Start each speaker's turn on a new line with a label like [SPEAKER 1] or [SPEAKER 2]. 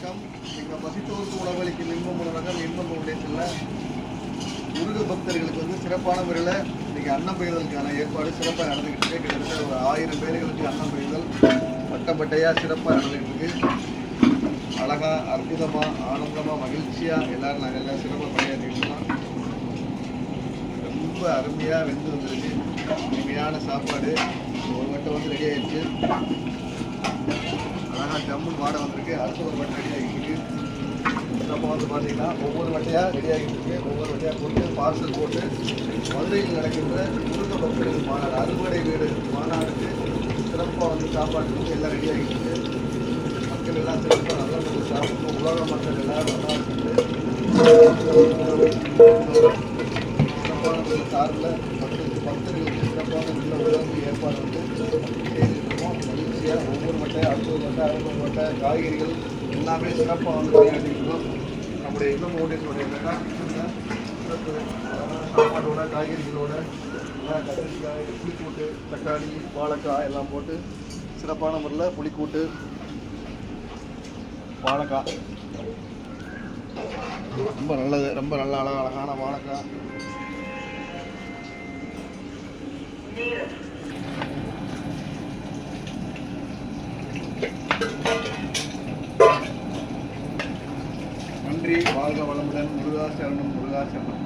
[SPEAKER 1] வணக்கம். எங்கள் பசித்தோருக்கு உணவளிக்கும் இன்பம் உணவகம் இன்பம் ஃபவுண்டேஷனில் முருக பக்தர்களுக்கு சிறப்பான முறையில் இன்றைக்கி அன்னம் பயிர்களுக்கான ஏற்பாடு சிறப்பாக நடந்துக்கிட்டு இருக்கு. கிட்டத்தட்ட ஒரு 1000 பேர்களுக்கு அன்னம் பயிர்கள் பட்டையாக சிறப்பாக நடந்துக்கிட்டு இருக்கு. அழகாக, அற்புதமாக, ஆனந்தமாக, மகிழ்ச்சியாக எல்லோரும் நாங்கள் எல்லாம் சிறப்பாக பணியாற்றிருக்கோம். ரொம்ப அருமையாக வெந்து வந்திருக்கு. இனிமையான சாப்பாடு ஒரு வட்டம் ரெடி ஆகிடுச்சு. அழகாக ஜம்முன்னு வாடை வந்திருக்கு. அடுத்த ஒரு வட்டை ரெடி ஆகிட்டு இருக்கு. நம்ம பார்த்தீங்கன்னா ஒவ்வொரு வட்டையாக ரெடி ஆகிட்டு இருக்கு. ஒவ்வொரு வட்டையாக போட்டு பார்சல் போட்டு மதுரையில் நடக்கின்ற முருக பக்தர்கள் மாநாடு, அறுவடை வீடு மாநாடுக்கு சிறப்பாக சாப்பாடு எல்லாம் ரெடி ஆகிட்டு இருக்கு. மக்கள் எல்லாம் சிறப்பாக நல்லா சாப்பிட்டு உலக மக்கள் எல்லோரும் நல்லா இருக்குது. சிறப்பான சார்பில் பக்தர்களுக்கு சிறப்பான உள்ள உணவு ஏற்பாடு செய்திருக்கோம். மகிழ்ச்சியாக ஒவ்வொரு வட்டையாக அடுத்த வட்டை, அடுத்த வட்டை காய்கறிகள் எல்லாமே சிறப்பாக விளையாடிருக்கோம். நம்முடைய இன்பம் ஃபவுண்டேஷனுடைய சாப்பாட்டோட காய்கறிகளோட கத்திரிக்காய், புளிக்கூட்டு, தக்காளி, வாழைக்காய் எல்லாம் போட்டு சிறப்பான முறையில் புளிக்கூட்டு, வாழைக்காய் ரொம்ப நல்லது. ரொம்ப நல்ல அழகான வாழைக்காய். நன்றி. வாழ்க வளமுடன். முருகா சரணம், முருகா சரணம்.